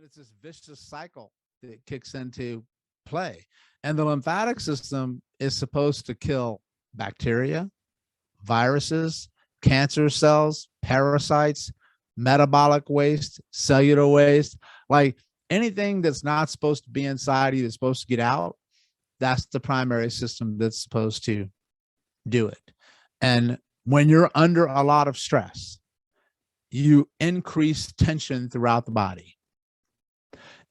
it's this vicious cycle that kicks into play. And the lymphatic system is supposed to kill bacteria, viruses, cancer cells, parasites, metabolic waste, cellular waste, like anything that's not supposed to be inside you that's supposed to get out. That's the primary system that's supposed to do it. And when you're under a lot of stress, you increase tension throughout the body.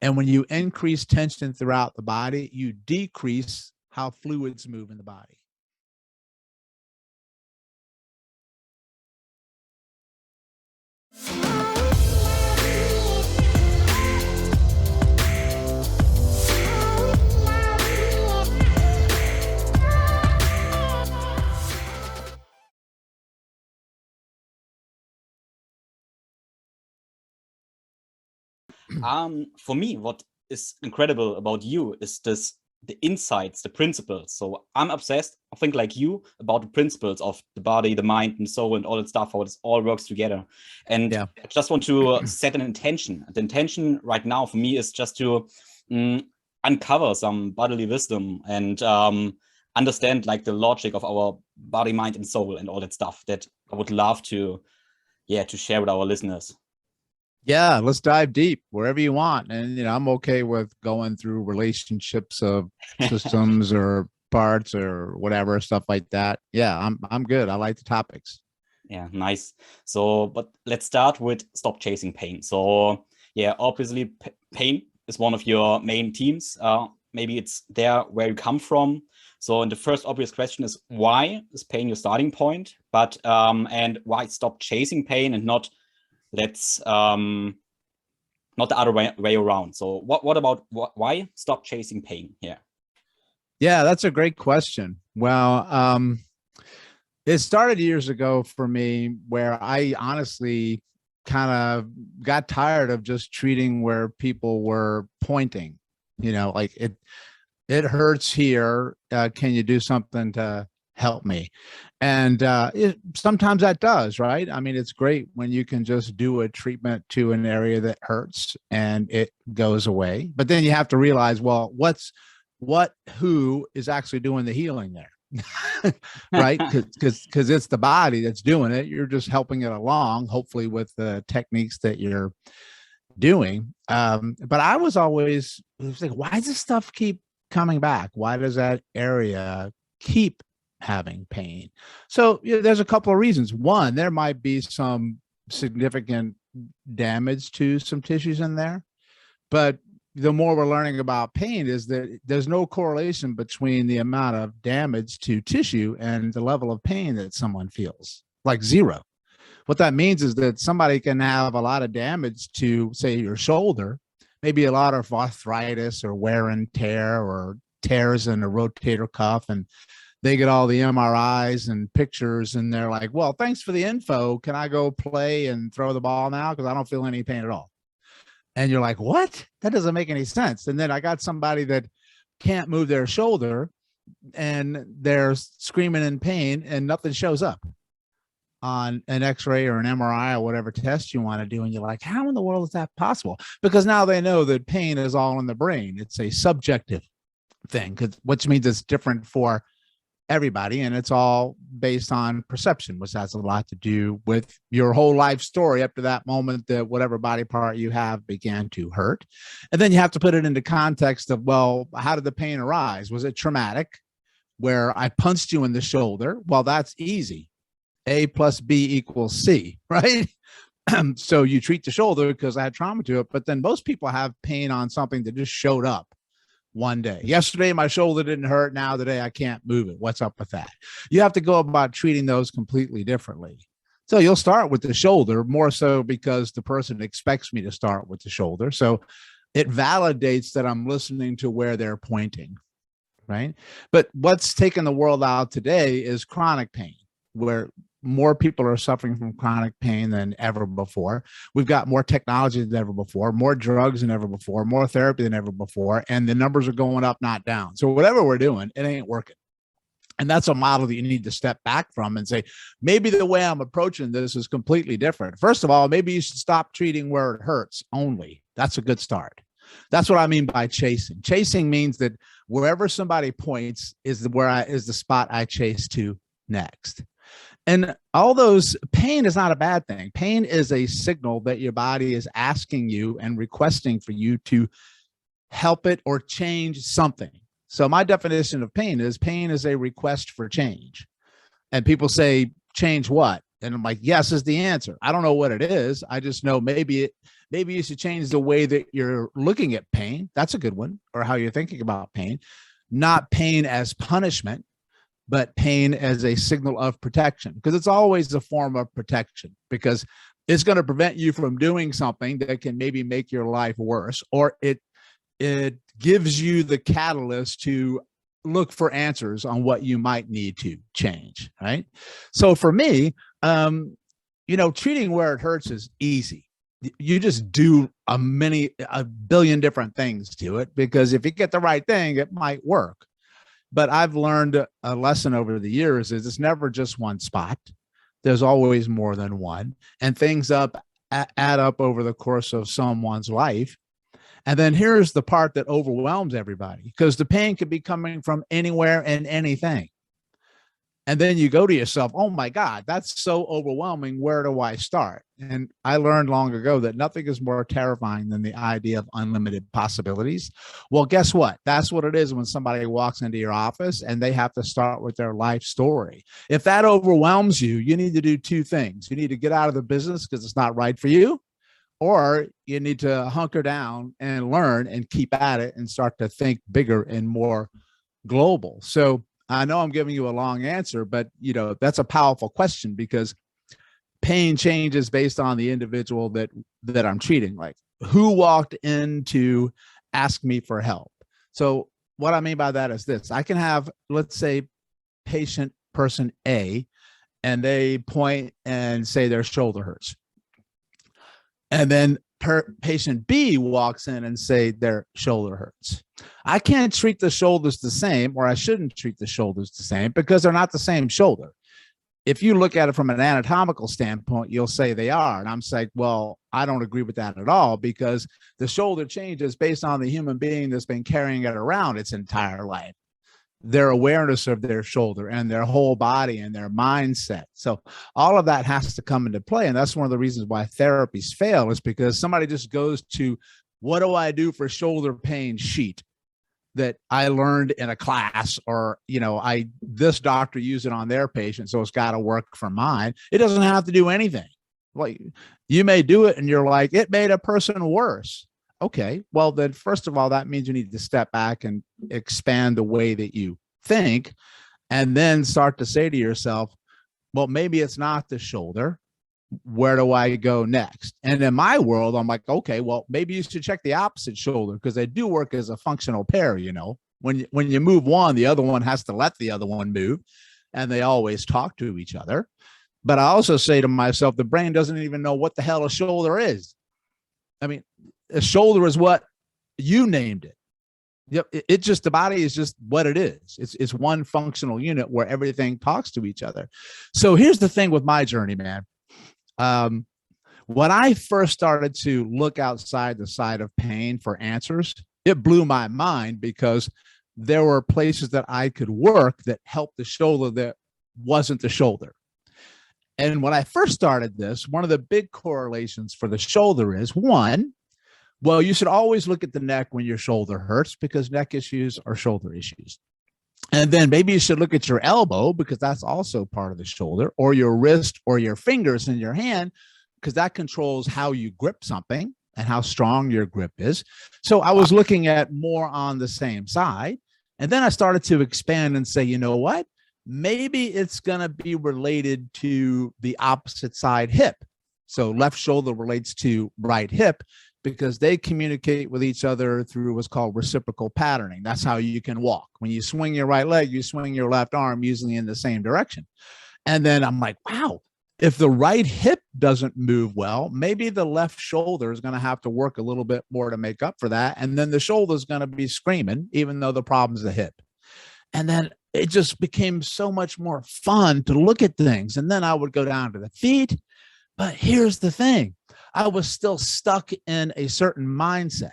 And when you increase tension throughout the body, you decrease how fluids move in the body. For me, what is incredible about you is the insights, the principles. So I'm obsessed, I think like you, about the principles of the body, the mind, and soul, and all that stuff, how it all works together. And I just want to set an intention. The intention right now for me is just to uncover some bodily wisdom and understand like the logic of our body, mind, and soul, and all that stuff that I would love to share with our listeners. Yeah, let's dive deep wherever you want. And, I'm okay with going through relationships of systems or parts or whatever, stuff like that. Yeah, I'm good. I like the topics. Yeah, nice. So, but let's start with stop chasing pain. So, yeah, obviously pain is one of your main themes. Maybe it's there where you come from. So, and the first obvious question is, why is pain your starting point? But, and why stop chasing pain and not not the other way around. So what about why stop chasing pain here? Yeah, that's a great question. Well, it started years ago for me where I honestly kind of got tired of just treating where people were pointing, like it hurts here. Can you do something to help me? And sometimes that does, right? I mean, it's great when you can just do a treatment to an area that hurts and it goes away. But then you have to realize, well, who is actually doing the healing there? Right? Because it's the body that's doing it. You're just helping it along, hopefully with the techniques that you're doing. But I was always like, why does this stuff keep coming back? Why does that area keep having pain? So there's a couple of reasons. One, there might be some significant damage to some tissues in there, but the more we're learning about pain is that there's no correlation between the amount of damage to tissue and the level of pain that someone feels, like zero. What that means is that somebody can have a lot of damage to, say, your shoulder, maybe a lot of arthritis or wear and tear or tears in a rotator cuff, and they get all the MRIs and pictures and they're like, well, thanks for the info. Can I go play and throw the ball now? Because I don't feel any pain at all. And you're like, what? That doesn't make any sense. And then I got somebody that can't move their shoulder and they're screaming in pain and nothing shows up on an X-ray or an MRI or whatever test you want to do. And you're like, how in the world is that possible? Because now they know that pain is all in the brain. It's a subjective thing, which means it's different for everybody, and it's all based on perception, which has a lot to do with your whole life story up to that moment that whatever body part you have began to hurt. And then you have to put it into context of, well, how did the pain arise? Was it traumatic, where I punched you in the shoulder? Well, that's easy. A plus B equals C, right? So you treat the shoulder because I had trauma to it, but then most people have pain on something that just showed up one day. Yesterday, my shoulder didn't hurt. Now today, I can't move it. What's up with that? You have to go about treating those completely differently. So you'll start with the shoulder, more so because the person expects me to start with the shoulder. So it validates that I'm listening to where they're pointing, right? But what's taken the world out today is chronic pain, where more people are suffering from chronic pain than ever before. We've got more technology than ever before, more drugs than ever before, more therapy than ever before, and the numbers are going up, not down. So whatever we're doing, it ain't working. And that's a model that you need to step back from and say, maybe the way I'm approaching this is completely different. First of all, maybe you should stop treating where it hurts only. That's a good start. That's what I mean by chasing. Chasing means that wherever somebody points is the spot I chase to next. And all those, pain is not a bad thing. Pain is a signal that your body is asking you and requesting for you to help it or change something. So my definition of pain is a request for change. And people say, change what? And I'm like, yes is the answer. I don't know what it is. I just know maybe you should change the way that you're looking at pain. That's a good one. Or how you're thinking about pain. Not pain as punishment, but pain as a signal of protection, because it's always a form of protection, because it's going to prevent you from doing something that can maybe make your life worse, or it gives you the catalyst to look for answers on what you might need to change, right? So for me, treating where it hurts is easy. You just do a billion different things to it, because if you get the right thing, it might work. But I've learned a lesson over the years is it's never just one spot. There's always more than one, and things add up over the course of someone's life. And then here's the part that overwhelms everybody, because the pain could be coming from anywhere and anything. And then you go to yourself, oh my God, that's so overwhelming. Where do I start? And I learned long ago that nothing is more terrifying than the idea of unlimited possibilities. Well, guess what? That's what it is when somebody walks into your office and they have to start with their life story. If that overwhelms you, you need to do two things. You need to get out of the business because it's not right for you, or you need to hunker down and learn and keep at it and start to think bigger and more global. So I know I'm giving you a long answer, but that's a powerful question, because pain changes based on the individual that I'm treating. Like, who walked in to ask me for help? So what I mean by that is this: I can have, let's say, person A, and they point and say their shoulder hurts. And then patient B walks in and say their shoulder hurts. I can't treat the shoulders the same, or I shouldn't treat the shoulders the same, because they're not the same shoulder. If you look at it from an anatomical standpoint, you'll say they are. And I'm saying, well, I don't agree with that at all, because the shoulder changes based on the human being that's been carrying it around its entire life, their awareness of their shoulder and their whole body and their mindset. So all of that has to come into play. And that's one of the reasons why therapies fail, is because somebody just goes to, what do I do for shoulder pain sheet that I learned in a class, or, this doctor used it on their patient, so it's got to work for mine. It doesn't have to do anything. Well, you may do it and you're like, it made a person worse. Okay, well, then first of all, that means you need to step back and expand the way that you think, and then start to say to yourself, well, maybe it's not the shoulder. Where do I go next? And in my world, I'm like, okay, well, maybe you should check the opposite shoulder, because they do work as a functional pair. When you move one, the other one has to let the other one move, and they always talk to each other. But I also say to myself, the brain doesn't even know what the hell a shoulder is. I mean, a shoulder is what you named it. Yep, the body is just what it is. It's one functional unit where everything talks to each other. So here's the thing with my journey, man. When I first started to look outside the side of pain for answers, it blew my mind, because there were places that I could work that helped the shoulder that wasn't the shoulder. And when I first started this, one of the big correlations for the shoulder is, one, well, you should always look at the neck when your shoulder hurts, because neck issues are shoulder issues. And then maybe you should look at your elbow, because that's also part of the shoulder, or your wrist, or your fingers in your hand, because that controls how you grip something and how strong your grip is. So I was looking at more on the same side. And then I started to expand and say, you know what? Maybe it's going to be related to the opposite side hip. So left shoulder relates to right hip, because they communicate with each other through what's called reciprocal patterning. That's how you can walk. When you swing your right leg, you swing your left arm usually in the same direction. And then I'm like, wow, if the right hip doesn't move well, maybe the left shoulder is going to have to work a little bit more to make up for that. And then the shoulder is going to be screaming, even though the problem's the hip. And then it just became so much more fun to look at things. And then I would go down to the feet, But here's the thing. I was still stuck in a certain mindset.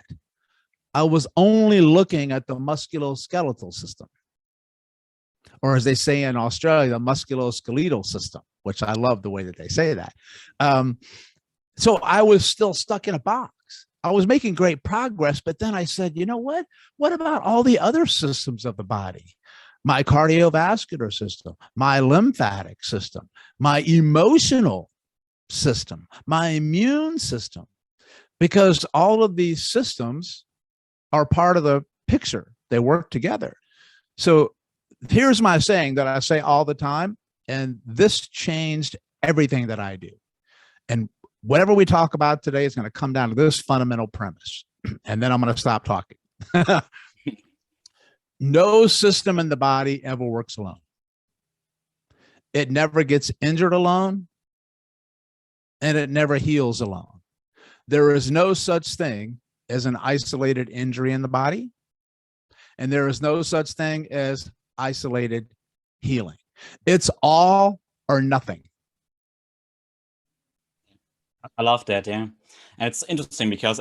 I was only looking at the musculoskeletal system, or as they say in Australia, the musculoskeletal system, which I love the way that they say that. So I was still stuck in a box. I was making great progress, but then I said, you know what? What about all the other systems of the body? My cardiovascular system, my lymphatic system, my emotional system, my immune system, because all of these systems are part of the picture. They work together. So here's my saying that I say all the time, and this changed everything that I do. And whatever we talk about today is going to come down to this fundamental premise, and then I'm going to stop talking. No system in the body ever works alone. It never gets injured alone, and it never heals alone. There is no such thing as an isolated injury in the body, and there is no such thing as isolated healing. It's all or nothing. I love that, yeah. And it's interesting because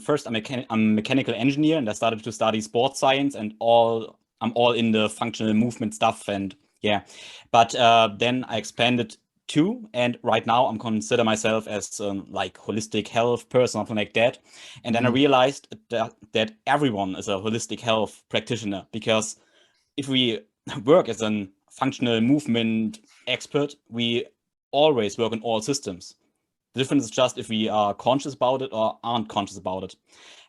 first I'm a mechanical engineer, and I started to study sports science, and I'm all in the functional movement stuff, and yeah. But then I expanded too, and right now I'm consider myself as like holistic health person, something like that. And then I realized that everyone is a holistic health practitioner, because if we work as a functional movement expert, we always work on all systems. The difference is just if we are conscious about it or aren't conscious about it.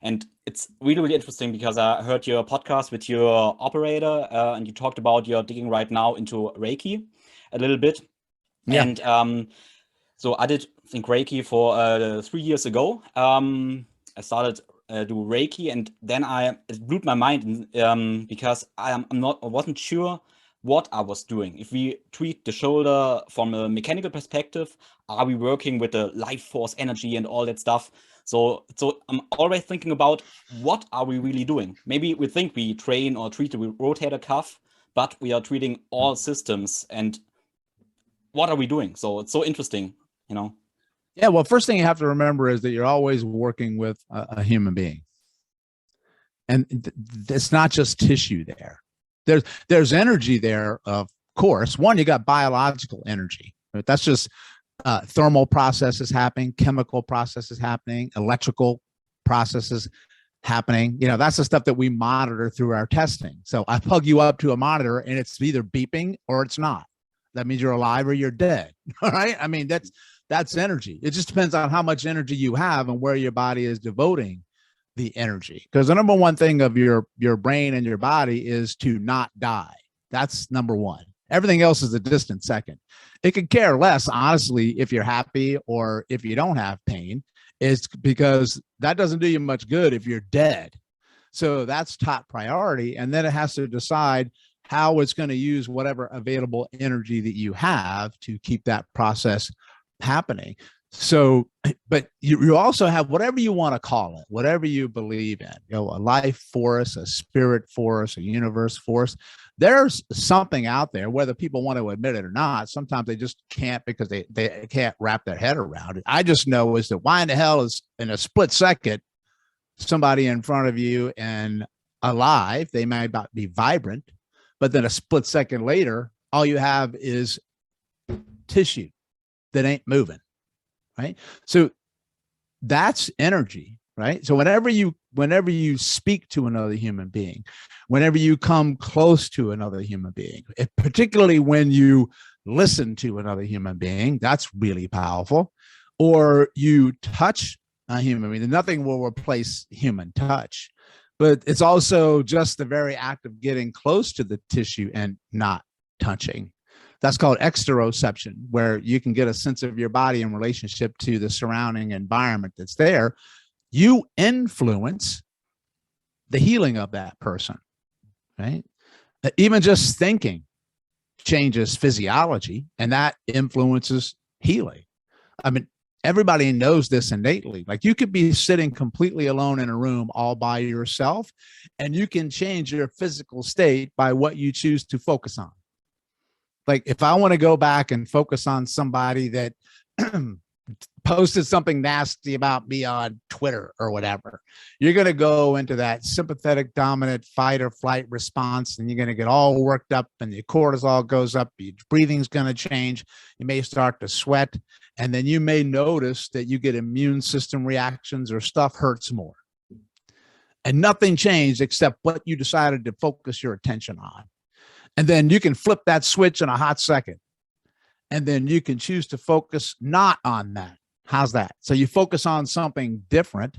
And it's really, really interesting because I heard your podcast with your operator, and you talked about you're digging right now into Reiki a little bit. Yeah. And so I did, I think, Reiki for 3 years ago. I started do Reiki, and then it blew my mind because I wasn't sure what I was doing. If we treat the shoulder from a mechanical perspective, are we working with the life force energy and all that stuff? So I'm always thinking about what are we really doing? Maybe we think we train or treat the rotator cuff, but we are treating all systems, and what are we doing? So it's so interesting, you know? Yeah, well, first thing you have to remember is that you're always working with a human being. And it's not just tissue there. There's energy there, of course. One, you got biological energy. Right? That's just thermal processes happening, chemical processes happening, electrical processes happening. You know, that's the stuff that we monitor through our testing. So I plug you up to a monitor and it's either beeping or it's not. That means you're alive or you're dead. All right. I mean, that's energy. It just depends on how much energy you have and where your body is devoting the energy. Because the number one thing of your brain and your body is to not die. That's number one. Everything else is a distant second. It could care less, honestly, if you're happy or if you don't have pain. It's because that doesn't do you much good if you're dead. So that's top priority. And then it has to decide how it's going to use whatever available energy that you have to keep that process happening. So, but you also have whatever you want to call it, whatever you believe in, you know, a life force, a spirit force, a universe force. There's something out there, whether people want to admit it or not. Sometimes they just can't because they can't wrap their head around it. I just know is that why in the hell is in a split second somebody in front of you and alive? They might not be vibrant, but then a split second later, all you have is tissue that ain't moving, right? So that's energy, right? So whenever you speak to another human being, whenever you come close to another human being, particularly when you listen to another human being, that's really powerful, or you touch a human being, nothing will replace human touch. But it's also just the very act of getting close to the tissue and not touching. That's called exteroception, where you can get a sense of your body in relationship to the surrounding environment that's there. You influence the healing of that person, right? Even just thinking changes physiology, and that influences healing. I mean, everybody knows this innately. Like, you could be sitting completely alone in a room all by yourself, and you can change your physical state by what you choose to focus on. Like, if I want to go back and focus on somebody that posted something nasty about me on Twitter or whatever, you're going to go into that sympathetic dominant fight or flight response, and you're going to get all worked up, and your cortisol goes up, your breathing's going to change, you may start to sweat, and then you may notice that you get immune system reactions or stuff hurts more. And nothing changed except what you decided to focus your attention on. And then you can flip that switch in a hot second. And then you can choose to focus not on that. How's that? So you focus on something different,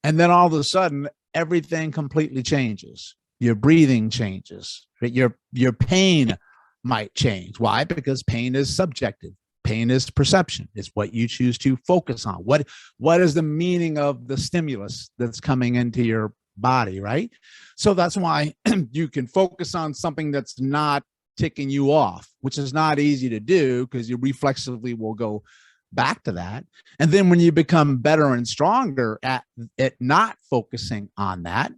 and then all of a sudden, everything completely changes. Your breathing changes. Your pain might change. Why? Because pain is subjective. Pain is perception. It's what you choose to focus on. What is the meaning of the stimulus that's coming into your body, right? So that's why you can focus on something that's not ticking you off, which is not easy to do because you reflexively will go back to that. And then when you become better and stronger at not focusing on that,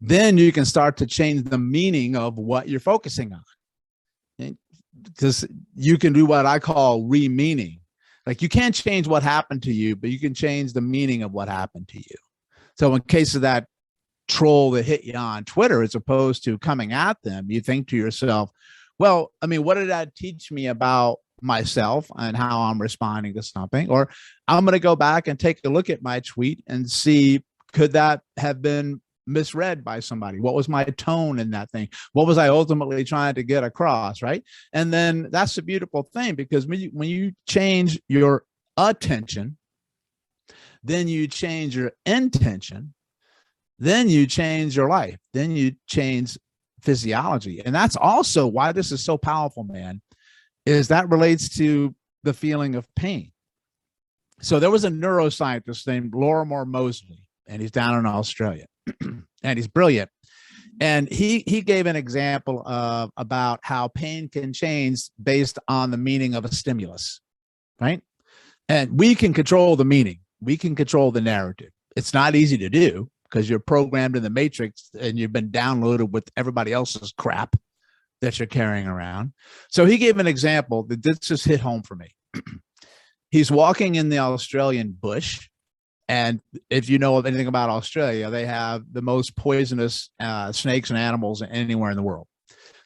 then you can start to change the meaning of what you're focusing on. Because you can do what I call re-meaning. Like, you can't change what happened to you, but you can change the meaning of what happened to you. So in case of that troll that hit you on Twitter, as opposed to coming at them, you think to yourself, well, I mean, what did that teach me about myself and how I'm responding to something? Or I'm going to go back and take a look at my tweet and see, could that have been misread by somebody? What was my tone in that thing? What was I ultimately trying to get across, right? And then that's the beautiful thing, because when you change your attention, then you change your intention, then you change your life, then you change physiology. And that's also why this is so powerful, man, is that relates to the feeling of pain. So there was a neuroscientist named Lorimer Moseley, and he's down in Australia, and he's brilliant. And he gave an example of about how pain can change based on the meaning of a stimulus, right? And we can control the meaning. We can control the narrative. It's not easy to do, because you're programmed in the matrix and you've been downloaded with everybody else's crap that you're carrying around. So he gave an example that this just hit home for me. He's walking in the Australian bush. And if you know anything about Australia, they have the most poisonous snakes and animals anywhere in the world.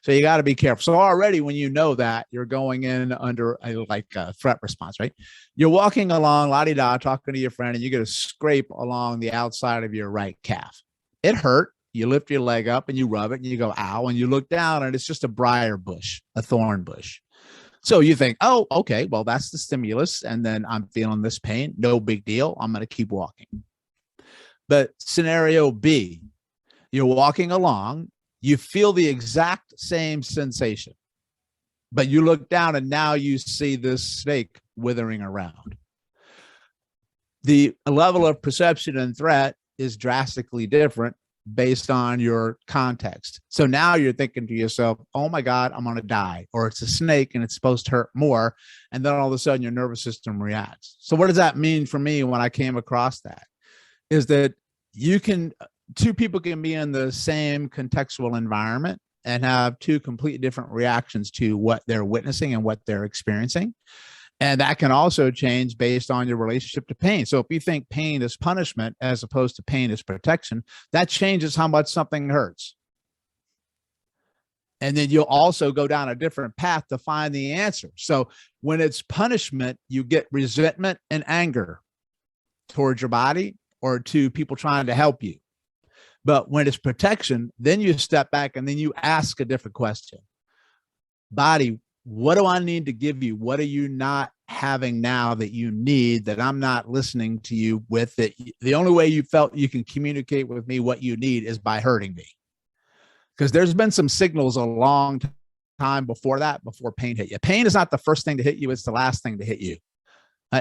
So you got to be careful. So already when you know that, you're going in under a threat response, right? You're walking along, la-di-da, talking to your friend, and you get a scrape along the outside of your right calf. It hurt. You lift your leg up and you rub it and you go, ow, and you look down and it's just a briar bush, a thorn bush. So you think, oh, okay, well, that's the stimulus. And then I'm feeling this pain. No big deal. I'm going to keep walking. But scenario B, you're walking along. You feel the exact same sensation, but you look down and now you see this snake withering around. The level of perception and threat is drastically different based on your context. So now you're thinking to yourself, oh my God, I'm going to die, or it's a snake and it's supposed to hurt more. And then all of a sudden your nervous system reacts. So what does that mean for me when I came across that? Is that two people can be in the same contextual environment and have two completely different reactions to what they're witnessing and what they're experiencing. And that can also change based on your relationship to pain. So if you think pain is punishment as opposed to pain is protection, that changes how much something hurts. And then you'll also go down a different path to find the answer. So when it's punishment, you get resentment and anger towards your body or to people trying to help you. But when it's protection, then you step back and then you ask a different question. Body, what do I need to give you? What are you not having now that you need, that I'm not listening to you with? That the only way you felt you can communicate with me what you need is by hurting me. Because there's been some signals a long time before that, before pain hit you. Pain is not the first thing to hit you. It's the last thing to hit you.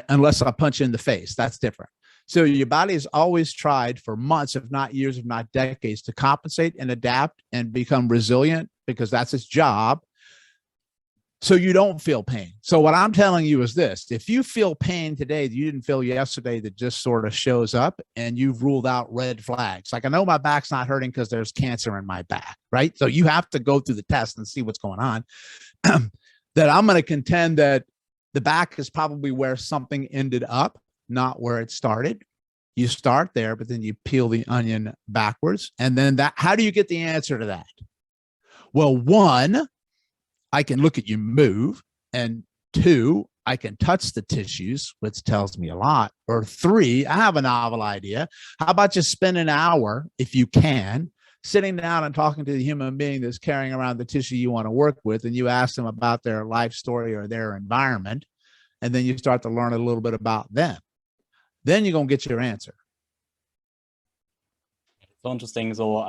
Unless I punch you in the face. That's different. So your body has always tried for months, if not years, if not decades, to compensate and adapt and become resilient, because that's its job. So you don't feel pain. So what I'm telling you is this: if you feel pain today that you didn't feel yesterday, that just sort of shows up, and you've ruled out red flags, like I know my back's not hurting because there's cancer in my back, right? So you have to go through the test and see what's going on. That I'm going to contend that The back is probably where something ended up, not where it started. You start there, but then you peel the onion backwards. And then how do you get the answer to that? Well, one, I can look at you move. And two, I can touch the tissues, which tells me a lot. Or three, I have a novel idea. How about you spend an hour, if you can, sitting down and talking to the human being that's carrying around the tissue you want to work with, and you ask them about their life story or their environment, and then you start to learn a little bit about them. Then you're going to get your answer. So interesting. So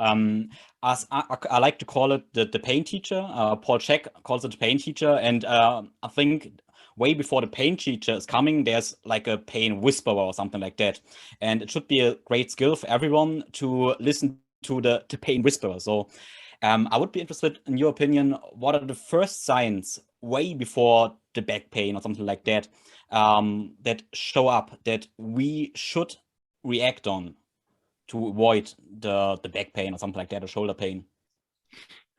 as I like to call it the pain teacher. Paul Chek calls it the pain teacher. And I think way before the pain teacher is coming, there's like a pain whisperer or something like that. And it should be a great skill for everyone to listen to the pain whisperer. So I would be interested in your opinion. What are the first signs way before the back pain or something like that that show up that we should react on to avoid the back pain or something like that, or shoulder pain?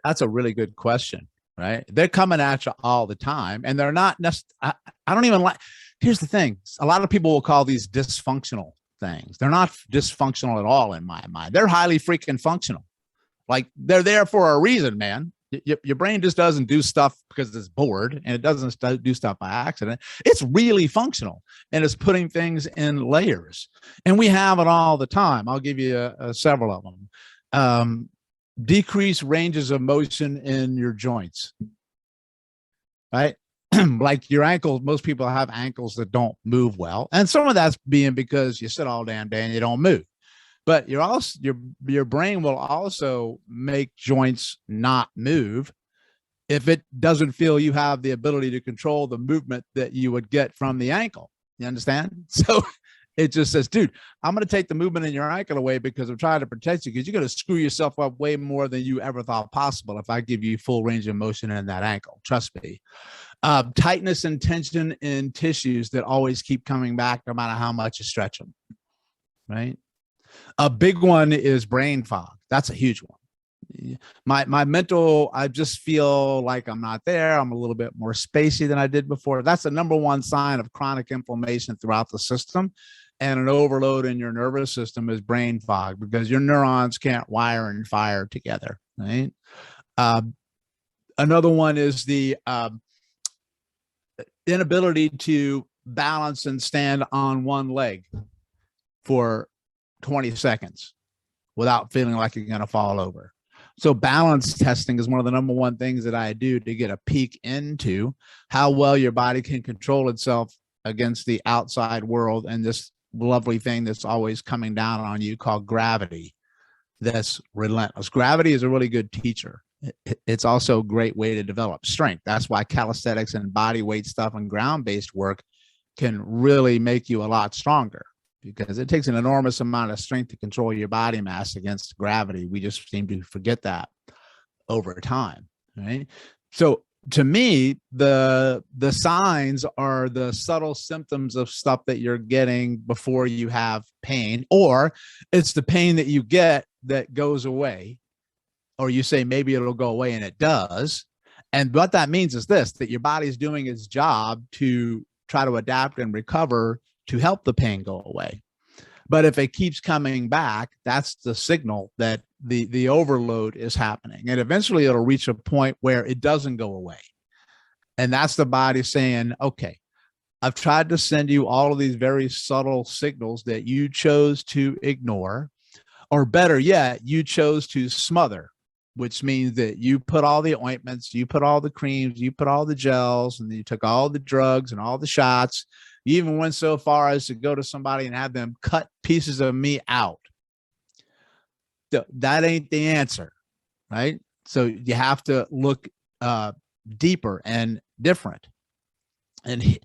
That's a really good question, right? They're coming at you all the time, and they're not necessarily, I don't even like, here's the thing. A lot of people will call these dysfunctional things. They're not dysfunctional at all in my mind. They're highly freaking functional. Like, they're there for a reason, man. Your brain just doesn't do stuff because it's bored, and it doesn't do stuff by accident. It's really functional, and it's putting things in layers. And we have it all the time. I'll give you several of them. Decrease ranges of motion in your joints, right? Like your ankles, most people have ankles that don't move well. And some of that's being because you sit all damn day and you don't move. But your brain will also make joints not move if it doesn't feel you have the ability to control the movement that you would get from the ankle. You understand? So it just says, dude, I'm going to take the movement in your ankle away because I'm trying to protect you, because you're going to screw yourself up way more than you ever thought possible if I give you full range of motion in that ankle. Trust me. Tightness and tension in tissues that always keep coming back no matter how much you stretch them, right? A big one is brain fog. That's a huge one. My mental, I just feel like I'm not there. I'm a little bit more spacey than I did before. That's the number one sign of chronic inflammation throughout the system. And an overload in your nervous system is brain fog, because your neurons can't wire and fire together, right? Another one is the inability to balance and stand on one leg for 20 seconds without feeling like you're going to fall over. So balance testing is one of the number one things that I do to get a peek into how well your body can control itself against the outside world and this lovely thing that's always coming down on you called gravity. That's relentless. Gravity is a really good teacher. It's also a great way to develop strength. That's why calisthenics and body weight stuff and ground-based work can really make you a lot stronger, because it takes an enormous amount of strength to control your body mass against gravity. We just seem to forget that over time, right? So to me, the signs are the subtle symptoms of stuff that you're getting before you have pain, or it's the pain that you get that goes away, or you say maybe it'll go away and it does. And what that means is this, that your body's doing its job to try to adapt and recover to help the pain go away. But if it keeps coming back, that's the signal that the overload is happening. And eventually it'll reach a point where it doesn't go away. And that's the body saying, okay, I've tried to send you all of these very subtle signals that you chose to ignore, or better yet, you chose to smother, which means that you put all the ointments, you put all the creams, you put all the gels, and you took all the drugs and all the shots. You even went so far as to go to somebody and have them cut pieces of me out. That ain't the answer, right? So you have to look deeper and different. And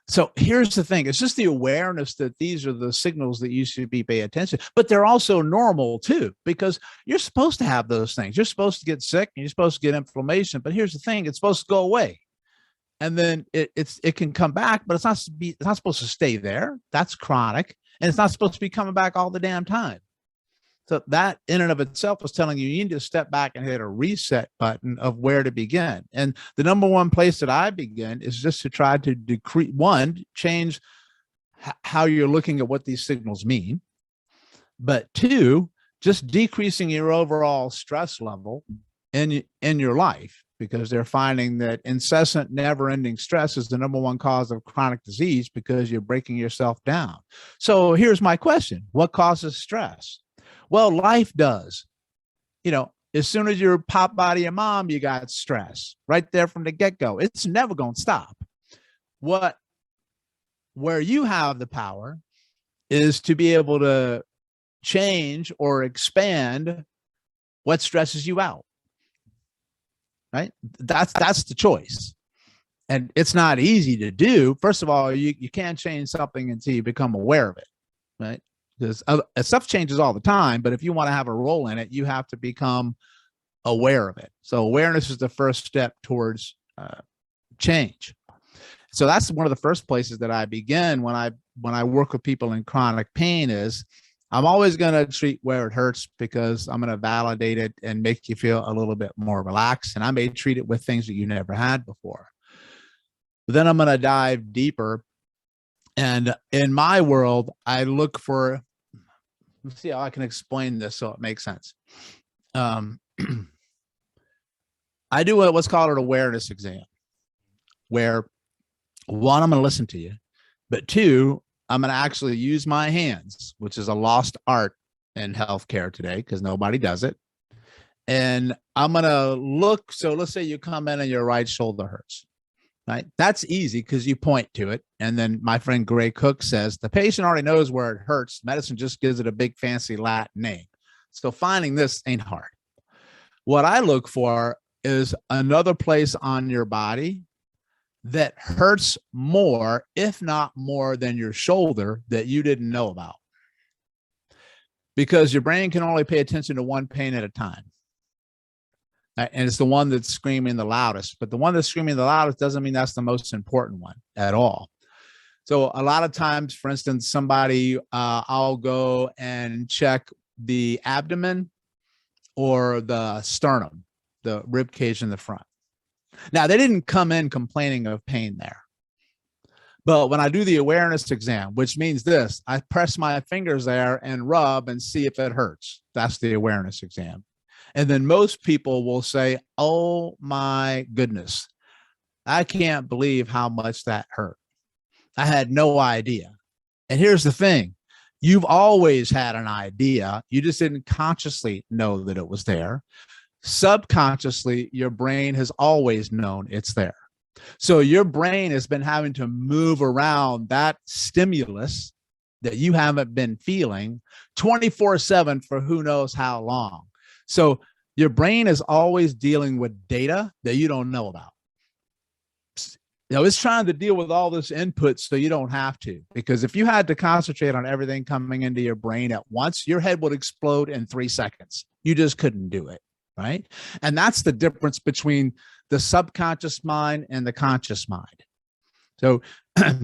so here's the thing. It's just the awareness that these are the signals that you should be paying attention to. But they're also normal too, because you're supposed to have those things. You're supposed to get sick and you're supposed to get inflammation. But here's the thing. It's supposed to go away. And then it can come back, but it's not supposed to stay there. That's chronic. And it's not supposed to be coming back all the damn time. So that in and of itself is telling you you need to step back and hit a reset button of where to begin. And the number one place that I begin is just to try to change how you're looking at what these signals mean. But two, just decreasing your overall stress level in your life, because they're finding that incessant, never-ending stress is the number one cause of chronic disease because you're breaking yourself down. So here's my question. What causes stress? Well, life does. As soon as you're popped out of your mom, you got stress right there from the get-go. It's never going to stop. Where you have the power is to be able to change or expand what stresses you out. Right? That's the choice. And it's not easy to do. First of all, you can't change something until you become aware of it. Right? Because stuff changes all the time, but if you want to have a role in it, you have to become aware of it. So awareness is the first step towards change. So that's one of the first places that I begin when I work with people in chronic pain. Is I'm always going to treat where it hurts, because I'm going to validate it and make you feel a little bit more relaxed. And I may treat it with things that you never had before. But then I'm going to dive deeper. And in my world, I look for, let's see how I can explain this so it makes sense. I do what's called an awareness exam, where one, I'm going to listen to you, but two, I'm going to actually use my hands, which is a lost art in healthcare today because nobody does it. And I'm going to look. So let's say you come in and your right shoulder hurts. Right? That's easy because you point to it. And then my friend Gray Cook says the patient already knows where it hurts. Medicine just gives it a big fancy Latin name. So finding this ain't hard. What I look for is another place on your body that hurts more, if not more, than your shoulder that you didn't know about. Because your brain can only pay attention to one pain at a time. And it's the one that's screaming the loudest. But the one that's screaming the loudest doesn't mean that's the most important one at all. So a lot of times, for instance, I'll go and check the abdomen or the sternum, the rib cage in the front. Now, they didn't come in complaining of pain there. But when I do the awareness exam, which means this, I press my fingers there and rub and see if it hurts. That's the awareness exam. And then most people will say, oh my goodness, I can't believe how much that hurt. I had no idea. And here's the thing. You've always had an idea. You just didn't consciously know that it was there. Subconsciously, your brain has always known it's there. So your brain has been having to move around that stimulus that you haven't been feeling 24/7 for who knows how long. So your brain is always dealing with data that you don't know about. It's trying to deal with all this input so you don't have to, because if you had to concentrate on everything coming into your brain at once, your head would explode in 3 seconds. You just couldn't do it, right? And that's the difference between the subconscious mind and the conscious mind. So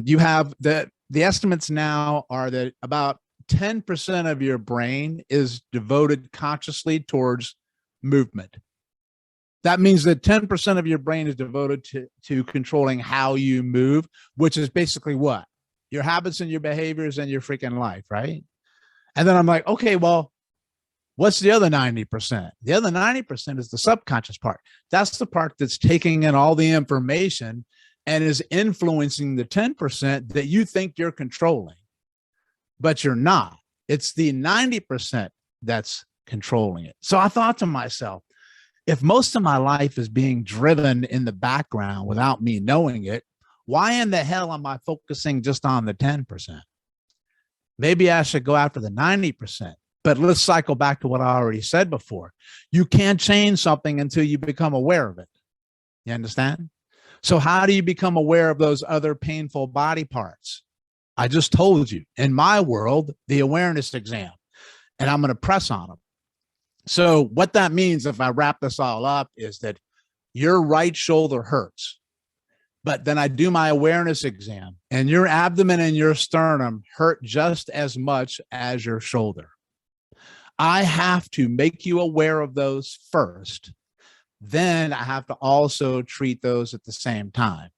you have the estimates now are that about 10% of your brain is devoted consciously towards movement. That means that 10% of your brain is devoted to controlling how you move, which is basically what? Your habits and your behaviors and your freaking life, right? And then I'm like, okay, well, what's the other 90%? The other 90% is the subconscious part. That's the part that's taking in all the information and is influencing the 10% that you think you're controlling, but you're not. It's the 90% that's controlling it. So I thought to myself, if most of my life is being driven in the background without me knowing it, why in the hell am I focusing just on the 10%? Maybe I should go after the 90%. But let's cycle back to what I already said before. You can't change something until you become aware of it. You understand? So how do you become aware of those other painful body parts? I just told you, in my world, the awareness exam, and I'm going to press on them. So what that means, if I wrap this all up, is that your right shoulder hurts, but then I do my awareness exam and your abdomen and your sternum hurt just as much as your shoulder. I have to make you aware of those first. Then I have to also treat those at the same time.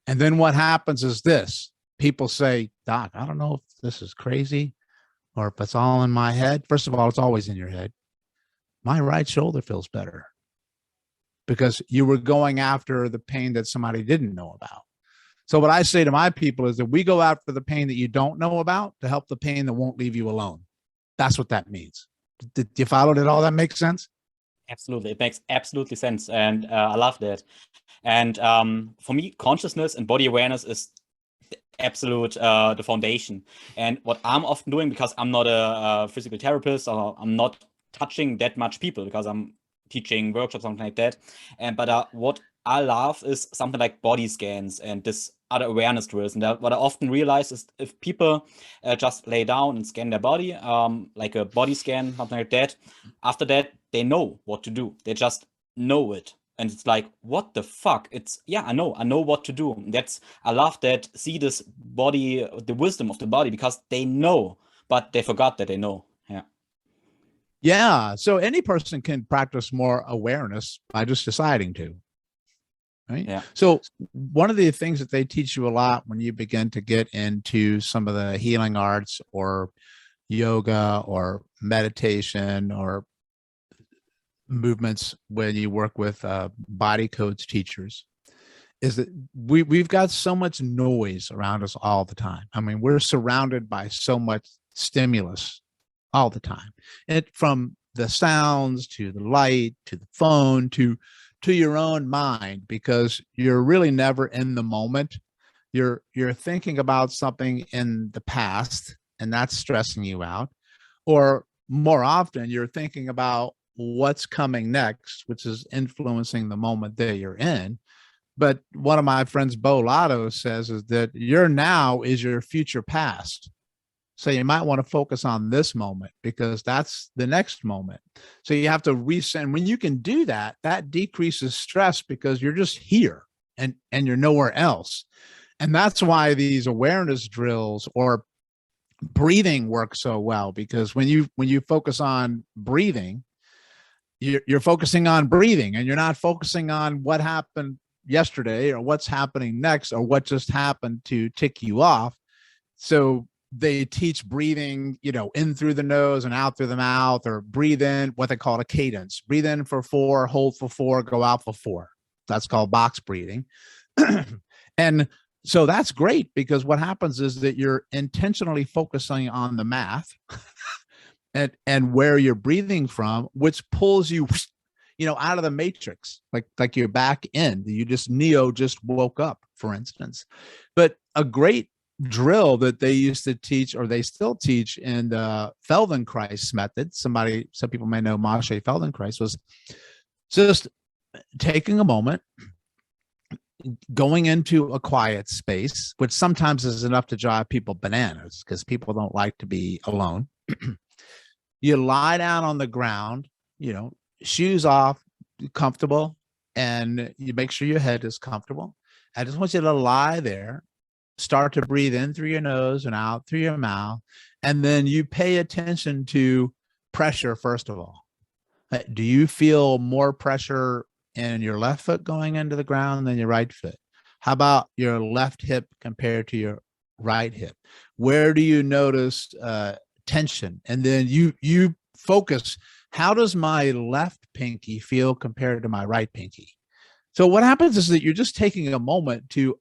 And then what happens is this: people say, Doc, I don't know if this is crazy or if it's all in my head. First of all, it's always in your head. My right shoulder feels better because you were going after the pain that somebody didn't know about. So what I say to my people is that we go after the pain that you don't know about to help the pain that won't leave you alone. That's what that means. Did you follow? Did all that make sense? Absolutely. It makes absolutely sense. And I love that. And for me, consciousness and body awareness is absolute the foundation. And what I'm often doing, because I'm not a physical therapist, or I'm not touching that much people because I'm teaching workshops, something like that. And but what I love is something like body scans and this other awareness drills. And what I often realize is if people just lay down and scan their body, like a body scan, something like that, after that, they know what to do. They just know it. And it's like, what the fuck? It's, yeah, I know what to do. I love that, see this body, the wisdom of the body, because they know, but they forgot that they know. Yeah. Yeah. So any person can practice more awareness by just deciding to. Right. Yeah. So one of the things that they teach you a lot when you begin to get into some of the healing arts or yoga or meditation or movements when you work with body codes teachers is that we've got so much noise around us all the time. I mean, we're surrounded by so much stimulus all the time, and from the sounds to the light to the phone to your own mind, because you're really never in the moment. You're thinking about something in the past, and that's stressing you out. Or more often, you're thinking about what's coming next, which is influencing the moment that you're in. But one of my friends, Bo Lotto, says is that your now is your future past. So you might want to focus on this moment because that's the next moment. So you have to reset. When you can do that, that decreases stress because you're just here and you're nowhere else. And that's why these awareness drills or breathing work so well, because when you focus on breathing, you're focusing on breathing and you're not focusing on what happened yesterday or what's happening next or what just happened to tick you off. So they teach breathing, in through the nose and out through the mouth, or breathe in, what they call a cadence. Breathe in for 4, hold for 4, go out for 4. That's called box breathing. And so that's great because what happens is that you're intentionally focusing on the math and where you're breathing from, which pulls you, out of the matrix, like you're back in. You just woke up, for instance. But a great drill that they used to teach, or they still teach in the Feldenkrais method, some people may know Moshe Feldenkrais, was just taking a moment, going into a quiet space, which sometimes is enough to drive people bananas because people don't like to be alone. You lie down on the ground, shoes off, comfortable, and you make sure your head is comfortable. I just want you to lie there, start to breathe in through your nose and out through your mouth. And then you pay attention to pressure, first of all. Do you feel more pressure in your left foot going into the ground than your right foot? How about your left hip compared to your right hip? Where do you notice tension? And then you focus, how does my left pinky feel compared to my right pinky? So what happens is that you're just taking a moment to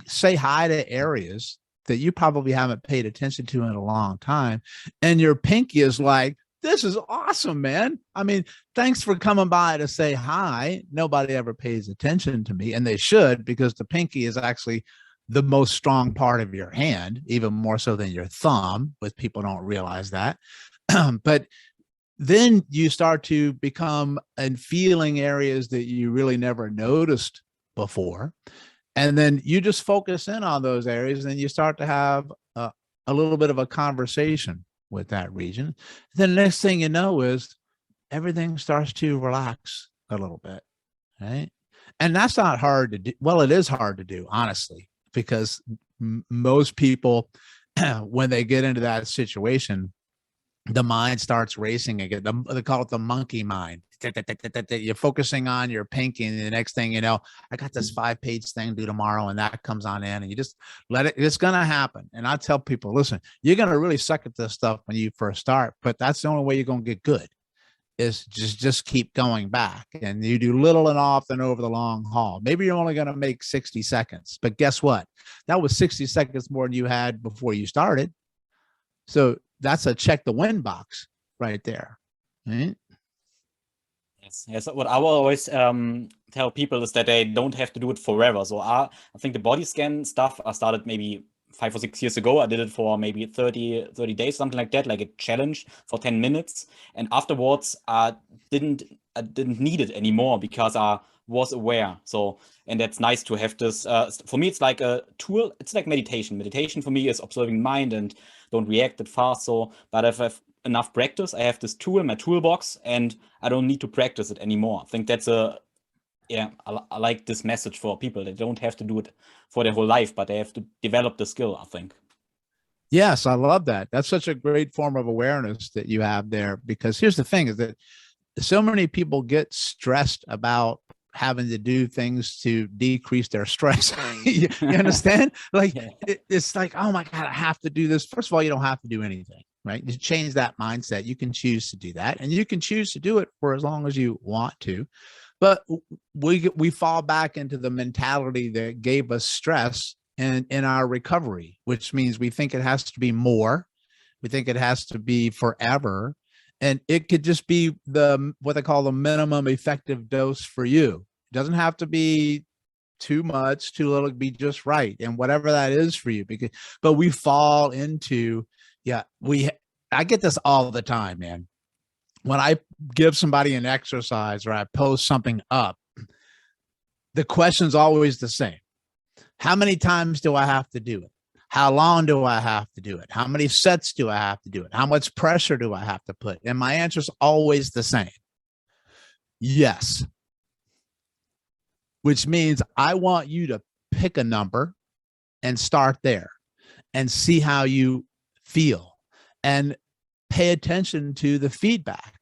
say hi to areas that you probably haven't paid attention to in a long time. And your pinky is like, this is awesome, man. I mean, thanks for coming by to say hi. Nobody ever pays attention to me, and they should, because the pinky is actually the most strong part of your hand, even more so than your thumb, but people don't realize that. But then you start to become and feeling areas that you really never noticed before. And then you just focus in on those areas, and you start to have a little bit of a conversation with that region. Then the next thing you know is everything starts to relax a little bit, right? And that's not hard to do. Well, it is hard to do, honestly, because most people, when they get into that situation, the mind starts racing again. They call it the monkey mind. You're focusing on your pinky, and the next thing you know, I got this 5-page thing to do tomorrow, and that comes on in, and you just let it. It's going to happen. And I tell people, listen, you're going to really suck at this stuff when you first start, but that's the only way you're going to get good. Is just keep going back, and you do little and often over the long haul. Maybe you're only going to make 60 seconds, but guess what? That was 60 seconds more than you had before you started. So that's a check the win box right there. Right? Yes. What I will always tell people is that they don't have to do it forever. So I think the body scan stuff I started maybe 5 or 6 years ago. I did it for maybe 30 days, something like that, like a challenge for 10 minutes. And afterwards, I didn't need it anymore because I was aware. So, and that's nice to have this. For me, it's like a tool. It's like meditation. Meditation for me is observing mind and don't react that fast. So, but if I have enough practice, I have this tool in my toolbox, and I don't need to practice it anymore. I think that's I like this message for people. They don't have to do it for their whole life, but they have to develop the skill, I think. Yes, I love that. That's such a great form of awareness that you have there, because here's the thing is that so many people get stressed about having to do things to decrease their stress. You understand? Like it's like, oh my God, I have to do this. First of all, you don't have to do anything, right? You change that mindset. You can choose to do that, and you can choose to do it for as long as you want to. But we fall back into the mentality that gave us stress in our recovery, which means we think it has to be more. We think it has to be forever. And it could just be what they call the minimum effective dose for you. It doesn't have to be too much, too little, be just right. And whatever that is for you, but we fall into, I get this all the time, man. When I give somebody an exercise or I post something up, the question's always the same. How many times do I have to do it? How long do I have to do it? How many sets do I have to do it? How much pressure do I have to put? And my answer is always the same. Yes. Which means I want you to pick a number and start there and see how you feel and pay attention to the feedback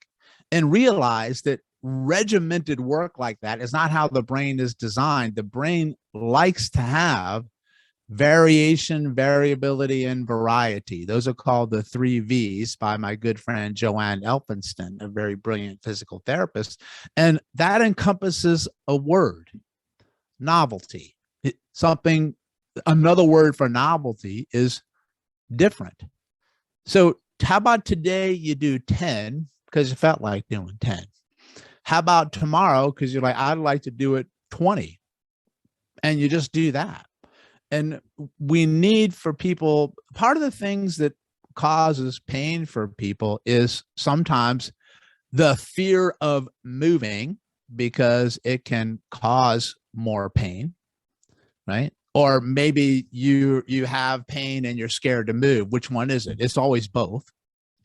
and realize that regimented work like that is not how the brain is designed. The brain likes to have variation, variability, and variety. Those are called the 3 V's by my good friend Joanne Elphinston, a very brilliant physical therapist. And that encompasses a word, novelty. Another word for novelty is different. So how about today you do 10 because you felt like doing 10? How about tomorrow because you're like, I'd like to do it 20, and you just do that. And we need for people, part of the things that causes pain for people is sometimes the fear of moving because it can cause more pain, right? Or maybe you have pain and you're scared to move. Which one is it? It's always both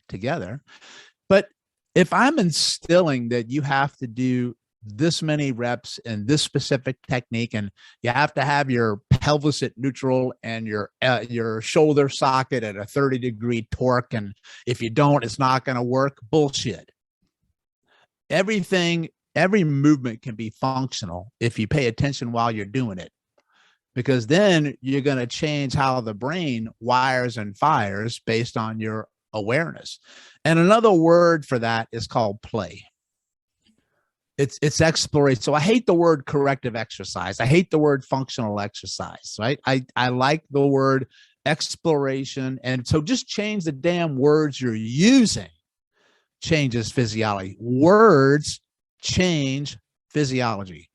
together. But if I'm instilling that you have to do this many reps and this specific technique, and you have to have your pelvis at neutral and your shoulder socket at a 30-degree torque, and if you don't, it's not going to work. Bullshit. Every movement can be functional if you pay attention while you're doing it, because then you're going to change how the brain wires and fires based on your awareness. And another word for that is called play. It's exploration. So I hate the word corrective exercise. I hate the word functional exercise, right? I like the word exploration. And so just change the damn words you're using changes physiology. Words change physiology.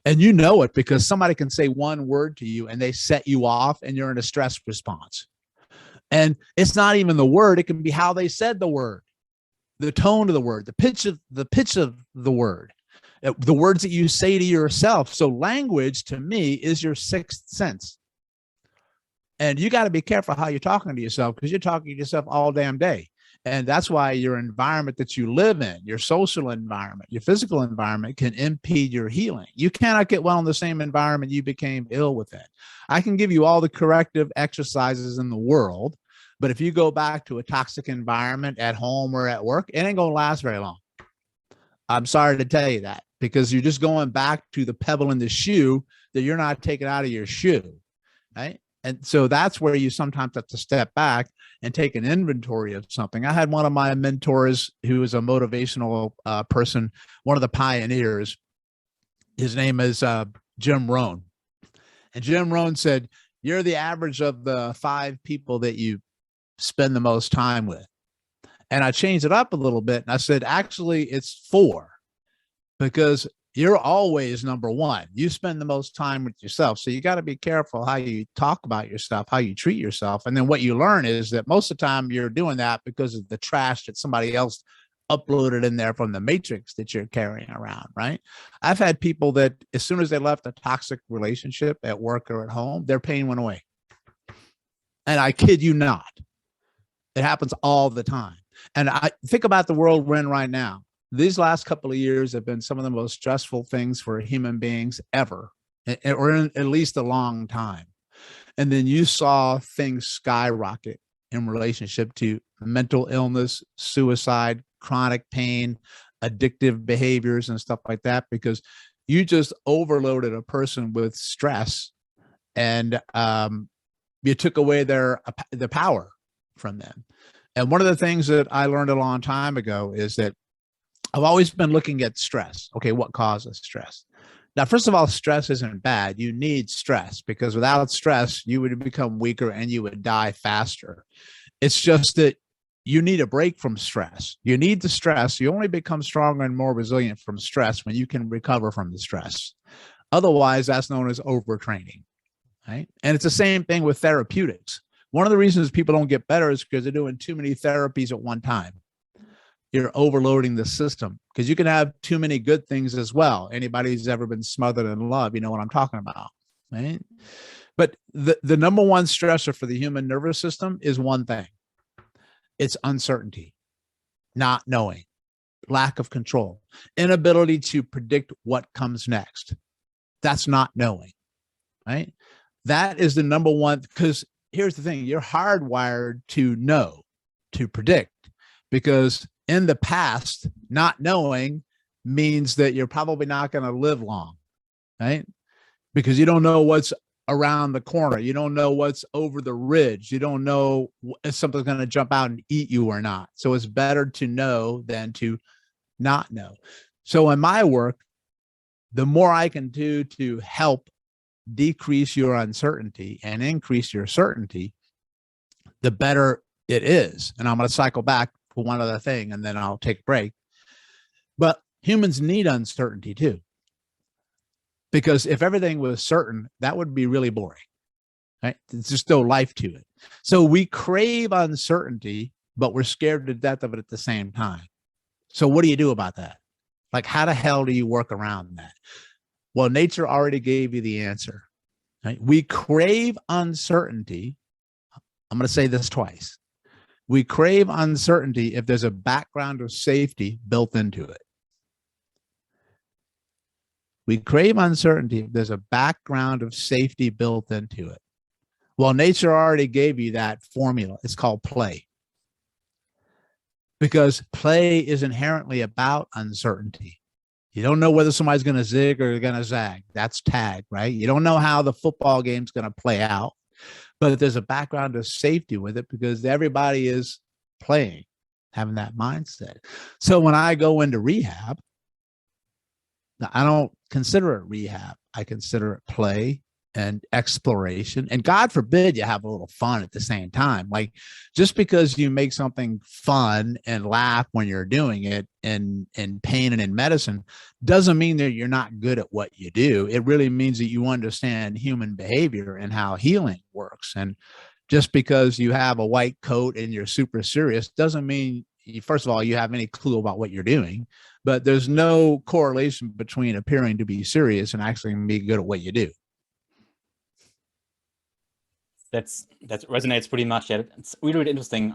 And you know it because somebody can say one word to you and they set you off and you're in a stress response. And it's not even the word. It can be how they said the word, the tone of the word, the pitch of the word, the words that you say to yourself. So language to me is your sixth sense. And you got to be careful how you're talking to yourself, because you're talking to yourself all damn day. And that's why your environment that you live in, your social environment, your physical environment can impede your healing. You cannot get well in the same environment you became ill within. I can give you all the corrective exercises in the world, But if you go back to a toxic environment at home or at work, it ain't going to last very long. I'm sorry to tell you that, because you're just going back to the pebble in the shoe that you're not taking out of your shoe, right? And so that's where you sometimes have to step back and take an inventory of something. I had one of my mentors who was a motivational person, one of the pioneers. His name is Jim Rohn. And Jim Rohn said, you're the average of the 5 people that you spend the most time with. And I changed it up a little bit. And I said, actually, it's 4, because you're always number 1. You spend the most time with yourself. So you got to be careful how you talk about yourself, how you treat yourself. And then what you learn is that most of the time you're doing that because of the trash that somebody else uploaded in there from the matrix that you're carrying around, right? I've had people that as soon as they left a toxic relationship at work or at home, their pain went away. And I kid you not, it happens all the time. And I think about the world we're in right now. These last couple of years have been some of the most stressful things for human beings ever, or in at least a long time. And then you saw things skyrocket in relationship to mental illness, suicide, chronic pain, addictive behaviors, and stuff like that, because you just overloaded a person with stress, and you took away the power from them. And one of the things that I learned a long time ago is that I've always been looking at stress. Okay, what causes stress? Now, first of all, stress isn't bad. You need stress, because without stress, you would become weaker and you would die faster. It's just that you need a break from stress. You need the stress. You only become stronger and more resilient from stress when you can recover from the stress. Otherwise, that's known as overtraining, right? And it's the same thing with therapeutics. One of the reasons people don't get better is because they're doing too many therapies at one time. You're overloading the system, because you can have too many good things as well. Anybody who's ever been smothered in love, you know what I'm talking about, right? But the number one stressor for the human nervous system is one thing. It's uncertainty, not knowing, lack of control, inability to predict what comes next. That's not knowing, right? That is the number one, because here's the thing, you're hardwired to know, to predict, because in the past, not knowing means that you're probably not going to live long, right? Because you don't know what's around the corner. You don't know what's over the ridge. You don't know if something's going to jump out and eat you or not. So it's better to know than to not know. So in my work, the more I can do to help decrease your uncertainty and increase your certainty, the better it is. And I'm going to cycle back for one other thing, and then I'll take a break. But humans need uncertainty too. Because if everything was certain, that would be really boring, right? There's just no life to it. So we crave uncertainty, but we're scared to death of it at the same time. So what do you do about that? Like, how the hell do you work around that? Well, nature already gave you the answer, right? We crave uncertainty. I'm going to say this twice. We crave uncertainty if there's a background of safety built into it. We crave uncertainty if there's a background of safety built into it. Well, nature already gave you that formula. It's called play. Because play is inherently about uncertainty. You don't know whether somebody's going to zig or going to zag. That's tag, right? You don't know how the football game's going to play out, but there's a background of safety with it because everybody is playing, having that mindset. So when I go into rehab, I don't consider it rehab. I consider it play and exploration. And God forbid you have a little fun at the same time. Like, just because you make something fun and laugh when you're doing it in pain and in medicine doesn't mean that you're not good at what you do. It really means that you understand human behavior and how healing works. And just because you have a white coat and you're super serious doesn't mean, first of all, you have any clue about what you're doing, but there's no correlation between appearing to be serious and actually being good at what you do. That resonates pretty much. Yeah, it's really, really interesting.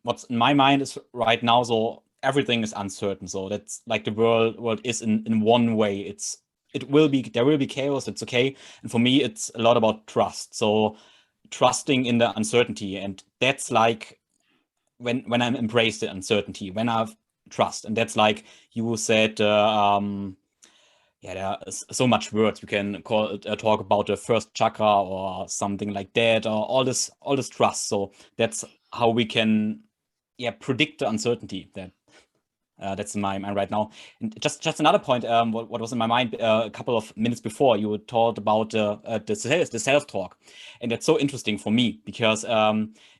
What's in my mind is right now, so everything is uncertain. So that's like the world is in one way. There will be chaos. It's okay. And for me, it's a lot about trust. So trusting in the uncertainty, and that's like when I'm embraced the uncertainty, when I've trust, and that's like you said. Yeah, there are so much words we can call talk about the first chakra or something like that, or all this trust. So that's how we can, yeah, predict the uncertainty. That's in my mind right now. And just another point. What was in my mind a couple of minutes before, you talked about the self talk, and that's so interesting for me because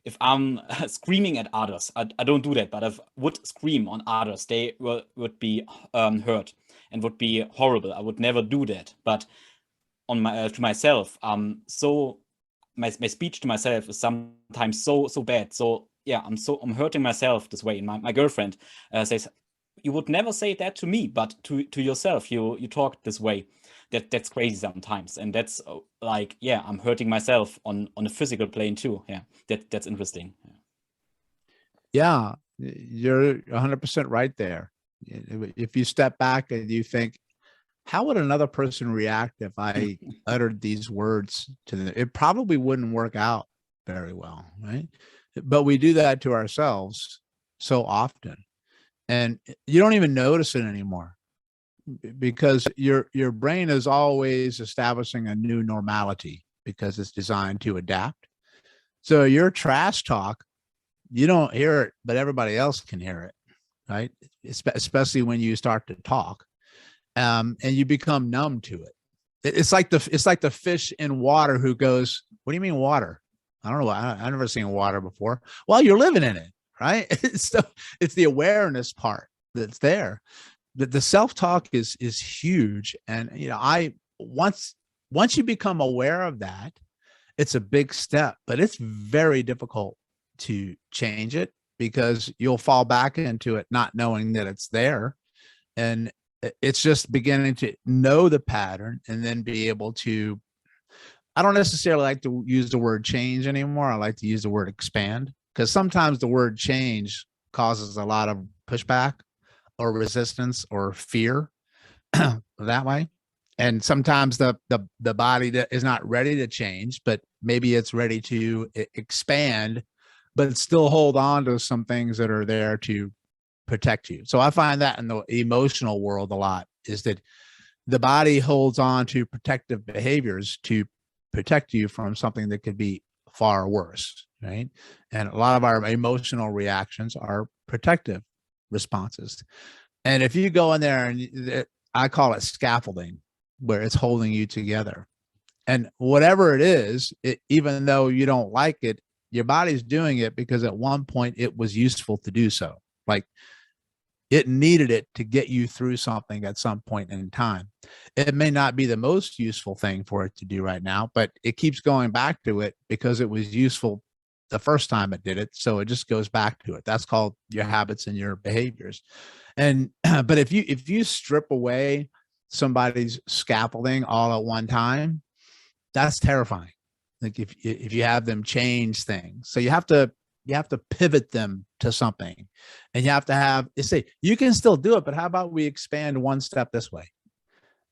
if I'm screaming at others, I don't do that. But if I would scream on others, they would be hurt and would be horrible. I would never do that. But on my to myself, so my speech to myself is sometimes so bad. So yeah, I'm hurting myself this way. And my girlfriend says, you would never say that to me, but to yourself, you talk this way. That's crazy sometimes, and that's like, yeah, I'm hurting myself on a physical plane too. Yeah, that's interesting. Yeah, you're 100% right there. If you step back and you think, how would another person react if I uttered these words to them? It probably wouldn't work out very well, right? But we do that to ourselves so often, and you don't even notice it anymore because your brain is always establishing a new normality because it's designed to adapt. So your trash talk, you don't hear it, but everybody else can hear it, right? Especially when you start to talk, and you become numb to it. It's like the fish in water who goes, "What do you mean water? I don't know. I've never seen water before." Well, you're living in it, right? So it's the awareness part that's there. The self-talk is huge, and once you become aware of that, it's a big step, but it's very difficult to change it because you'll fall back into it not knowing that it's there, and it's just beginning to know the pattern and then be able to. I don't necessarily like to use the word change anymore. I like to use the word expand because sometimes the word change causes a lot of pushback or resistance or fear that way. And sometimes the body that is not ready to change, but maybe it's ready to expand, but still hold on to some things that are there to protect you. So I find that in the emotional world a lot is that the body holds on to protective behaviors to protect you from something that could be far worse, right? And a lot of our emotional reactions are protective responses. And if you go in there and I call it scaffolding, where it's holding you together. And whatever it is, even though you don't like it, your body's doing it because at one point it was useful to do so. Like it needed it to get you through something at some point in time. It may not be the most useful thing for it to do right now, but it keeps going back to it because it was useful the first time it did it. So it just goes back to it. That's called your habits and your behaviors. And but if you strip away somebody's scaffolding all at one time, that's terrifying. Like if you have them change things, so you have to pivot them to something, and you have to have say you can still do it, but how about we expand one step this way,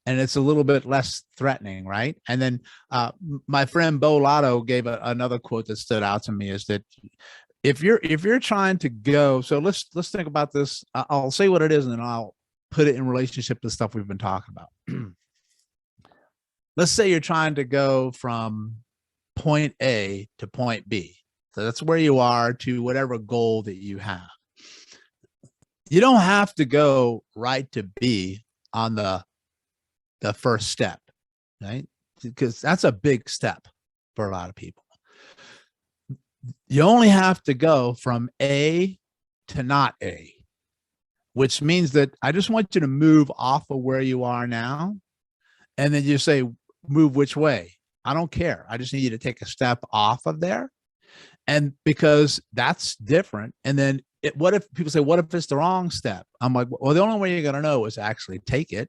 and it's a little bit less threatening, right? And then my friend Bo Lotto gave another quote that stood out to me is that if you're trying to go, so let's think about this. I'll say what it is, and then I'll put it in relationship to stuff we've been talking about. Let's say you're trying to go from point A to point B. So that's where you are to whatever goal that you have. You don't have to go right to B on the first step, right? Because that's a big step for a lot of people. You only have to go from A to not A, which means that I just want you to move off of where you are now. And then you say, move which way? I don't care. I just need you to take a step off of there. And because that's different. And then what if people say, what if it's the wrong step? I'm like, well, the only way you're going to know is actually take it.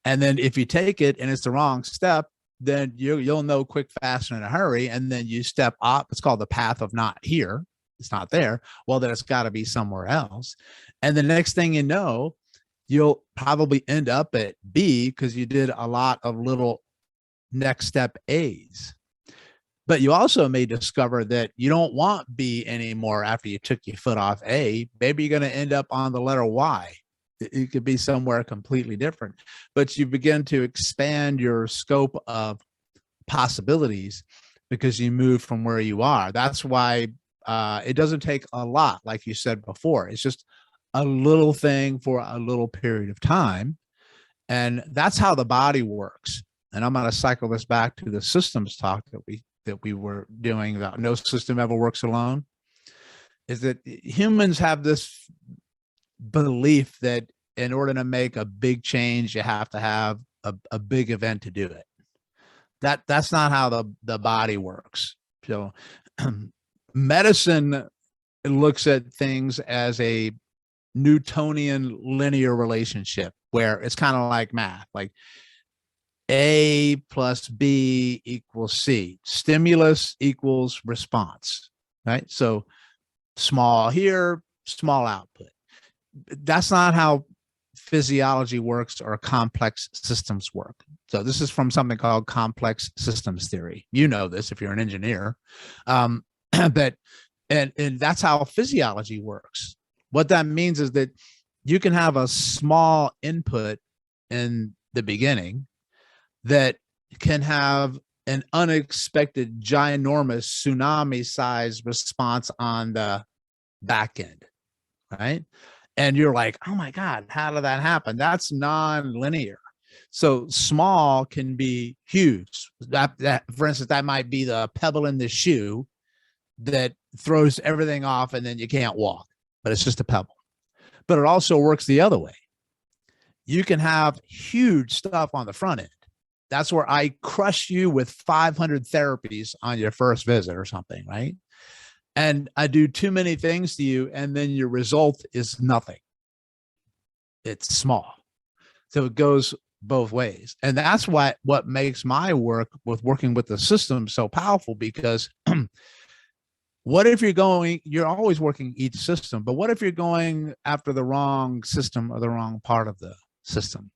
And then if you take it and it's the wrong step, then you'll know quick, fast, and in a hurry. And then you step up. It's called the path of not here. It's not there. Well, then it's got to be somewhere else. And the next thing you know, you'll probably end up at B because you did a lot of little next step A's. But you also may discover that you don't want B anymore after you took your foot off A. Maybe you're going to end up on the letter Y. It could be somewhere completely different, but you begin to expand your scope of possibilities because you move from where you are. That's why it doesn't take a lot, like you said before. It's just a little thing for a little period of time. And that's how the body works. And I'm going to cycle this back to the systems talk that we were doing about no system ever works alone, is that humans have this belief that in order to make a big change, you have to have a big event to do it. That's not how the body works. So medicine looks at things as a Newtonian linear relationship where it's kind of like math, like A plus B equals C. Stimulus equals response, right? So small here, small output. That's not how physiology works or complex systems work. So this is from something called complex systems theory. You know this if you're an engineer. But and that's how physiology works. What that means is that you can have a small input in the beginning that can have an unexpected, ginormous tsunami-sized response on the back end, right? And you're like, oh my God, how did that happen? That's non-linear. So small can be huge. That, for instance, that might be the pebble in the shoe that throws everything off and then you can't walk, but it's just a pebble. But it also works the other way. You can have huge stuff on the front end. That's where I crush you with 500 therapies on your first visit or something, right? And I do too many things to you, and then your result is nothing. It's small. So it goes both ways. And that's what makes my work with working with the system so powerful, because what if you're always working each system, but what if you're going after the wrong system or the wrong part of the system?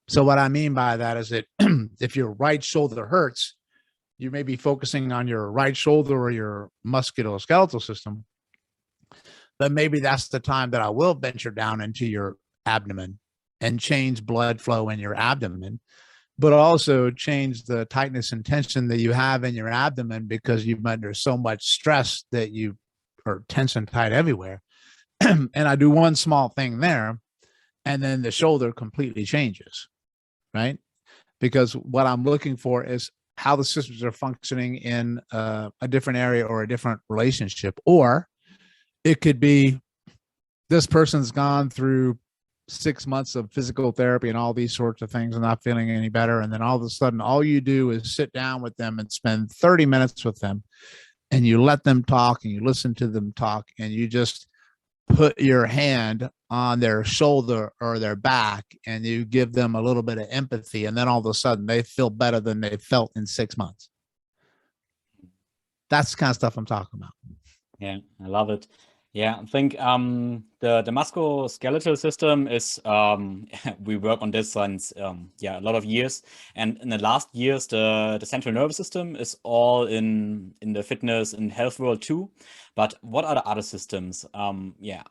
So what I mean by that is that if your right shoulder hurts, you may be focusing on your right shoulder or your musculoskeletal system, but maybe that's the time that I will venture down into your abdomen and change blood flow in your abdomen, but also change the tightness and tension that you have in your abdomen because you've been under so much stress that you are tense and tight everywhere. And I do one small thing there, and then the shoulder completely changes, right? Because what I'm looking for is how the systems are functioning in a different area or a different relationship. Or it could be this person's gone through 6 months of physical therapy and all these sorts of things and not feeling any better. And then all of a sudden, all you do is sit down with them and spend 30 minutes with them, and you let them talk and you listen to them talk, and you just put your hand on their shoulder or their back and you give them a little bit of empathy, and then all of a sudden they feel better than they felt in 6 months. That's the kind of stuff I'm talking about. Yeah, I love it. Yeah, I think the musculoskeletal system is we work on this since a lot of years, and in the last years the central nervous system is all in the fitness and health world too. But what are the other systems? I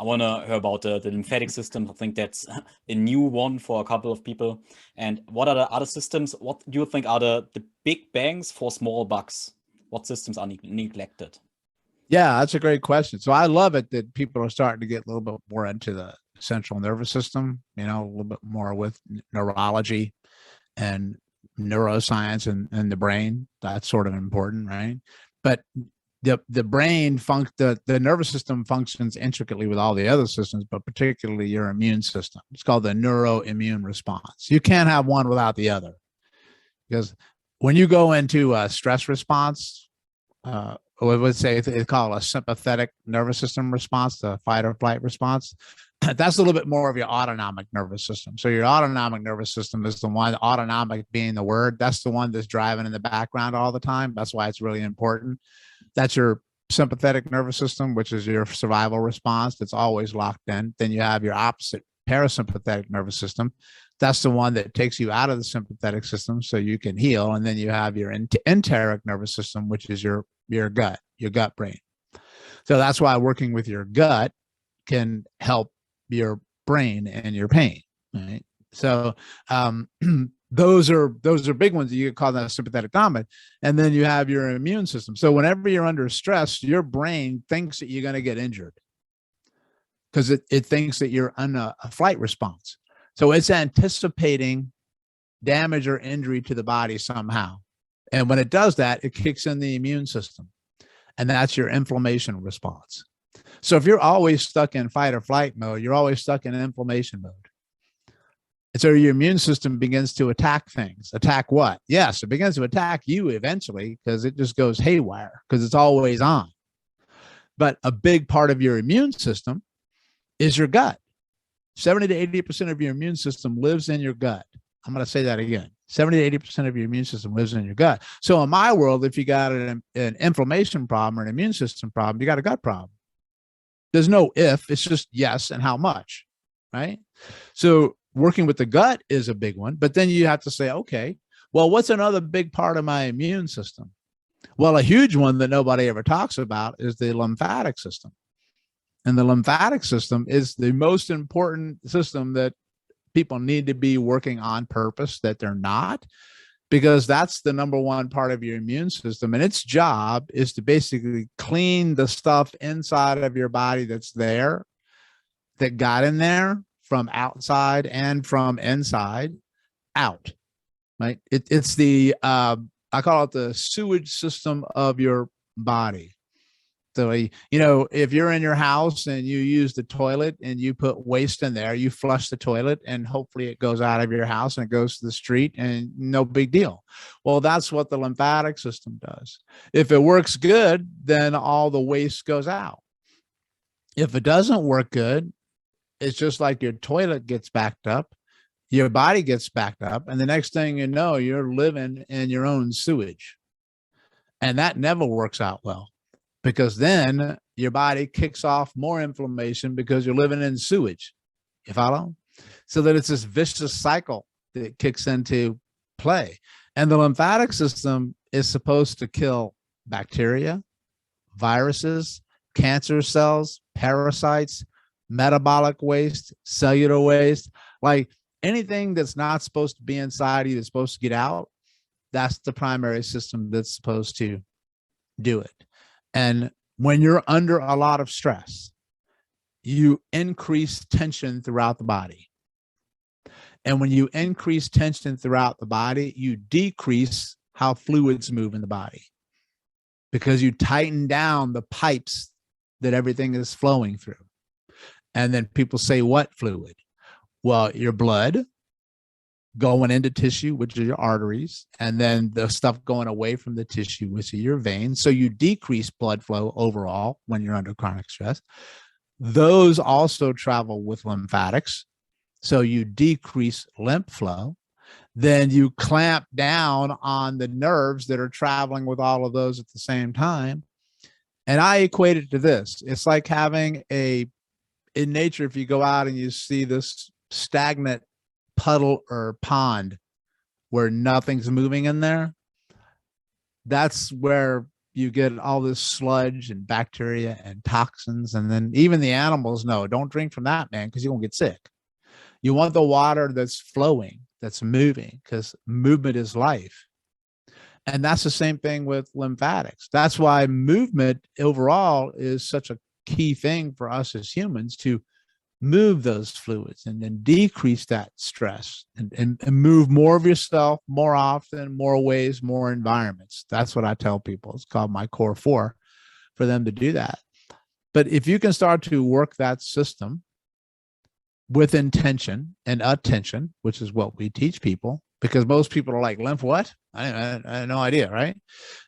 want to hear about the lymphatic system. I think that's a new one for a couple of people. And what are the other systems? What do you think are the big bangs for small bucks? What systems are neglected? Yeah, that's a great question. So I love it that people are starting to get a little bit more into the central nervous system, a little bit more with neurology and neuroscience and the brain. That's sort of important, right? But the brain the nervous system functions intricately with all the other systems, but particularly your immune system. It's called the neuroimmune response. You can't have one without the other, because when you go into a stress response, we would say they call it a sympathetic nervous system response, the fight or flight response. That's a little bit more of your autonomic nervous system. So your autonomic nervous system is the one, autonomic being the word, that's the one that's driving in the background all the time. That's why it's really important. That's your sympathetic nervous system, which is your survival response. That's always locked in. Then you have your opposite parasympathetic nervous system. That's the one that takes you out of the sympathetic system so you can heal. And then you have your enteric nervous system, which is your gut brain. So that's why working with your gut can help your brain and your pain, right? So those are big ones. You could call that sympathetic dominant. And then you have your immune system. So whenever you're under stress, your brain thinks that you're going to get injured because it thinks that you're on a flight response. So it's anticipating damage or injury to the body somehow. And when it does that, it kicks in the immune system. And that's your inflammation response. So if you're always stuck in fight or flight mode, you're always stuck in inflammation mode. And so your immune system begins to attack things. Attack what? Yes, it begins to attack you eventually because it just goes haywire because it's always on. But a big part of your immune system is your gut. 70 to 80% of your immune system lives in your gut. I'm going to say that again. 70 to 80% of your immune system lives in your gut. So in my world, if you got an inflammation problem or an immune system problem, you got a gut problem. There's no if, it's just yes and how much, right? So working with the gut is a big one, but then you have to say, okay, well, what's another big part of my immune system? Well, a huge one that nobody ever talks about is the lymphatic system. And the lymphatic system is the most important system that people need to be working on purpose that they're not, because that's the number one part of your immune system. And its job is to basically clean the stuff inside of your body that's there, that got in there from outside and from inside out, right? It's the, I call it the sewage system of your body. So, if you're in your house and you use the toilet and you put waste in there, you flush the toilet and hopefully it goes out of your house and it goes to the street and no big deal. Well, that's what the lymphatic system does. If it works good, then all the waste goes out. If it doesn't work good, it's just like your toilet gets backed up, your body gets backed up, and the next thing you know, you're living in your own sewage. And that never works out well, because then your body kicks off more inflammation because you're living in sewage. You follow? So that it's this vicious cycle that kicks into play. And the lymphatic system is supposed to kill bacteria, viruses, cancer cells, parasites, metabolic waste, cellular waste, like anything that's not supposed to be inside you, that's supposed to get out. That's the primary system that's supposed to do it. And when you're under a lot of stress, you increase tension throughout the body. And when you increase tension throughout the body, you decrease how fluids move in the body, because you tighten down the pipes that everything is flowing through. And then people say, what fluid? Well, your blood going into tissue, which are your arteries, and then the stuff going away from the tissue, which are your veins. So you decrease blood flow overall when you're under chronic stress. Those also travel with lymphatics. So you decrease lymph flow. Then you clamp down on the nerves that are traveling with all of those at the same time. And I equate it to this. It's like having in nature, if you go out and you see this stagnant puddle or pond where nothing's moving in there, that's where you get all this sludge and bacteria and toxins. And then even the animals know, don't drink from that, man, because you won't get sick. You want the water that's flowing, that's moving, because movement is life. And that's the same thing with lymphatics. That's why movement overall is such a key thing for us as humans, to move those fluids and then decrease that stress and move more of yourself more often, more ways, more environments. That's what I tell people. It's called my core 4 for them to do that. But if you can start to work that system with intention and attention, which is what we teach people, because most people are like, lymph what? I had no idea, right?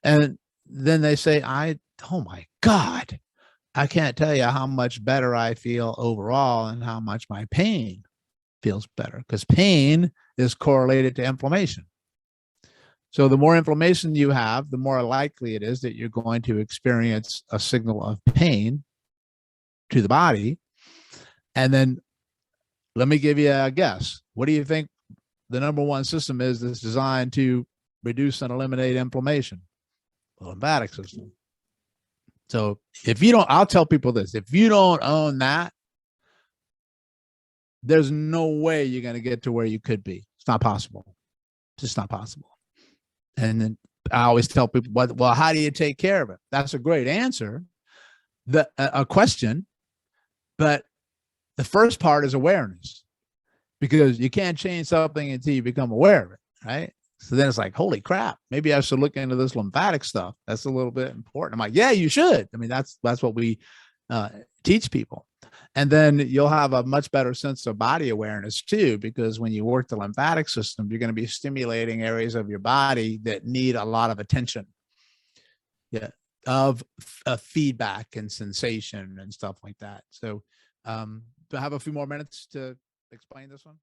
And then they say, oh my God, I can't tell you how much better I feel overall and how much my pain feels better, because pain is correlated to inflammation. So the more inflammation you have, the more likely it is that you're going to experience a signal of pain to the body. And then let me give you a guess. What do you think the number one system is that's designed to reduce and eliminate inflammation? The lymphatic system. So if you don't, I'll tell people this, if you don't own that, there's no way you're going to get to where you could be. It's not possible. It's just not possible. And then I always tell people, well, how do you take care of it? That's a great answer, a question, but the first part is awareness, because you can't change something until you become aware of it, right? So then it's like, holy crap, maybe I should look into this lymphatic stuff. That's a little bit important. I'm like, yeah, you should. I mean, that's what we teach people. And then you'll have a much better sense of body awareness too, because when you work the lymphatic system, you're going to be stimulating areas of your body that need a lot of attention. Yeah, of feedback and sensation and stuff like that. So do I have a few more minutes to explain this one?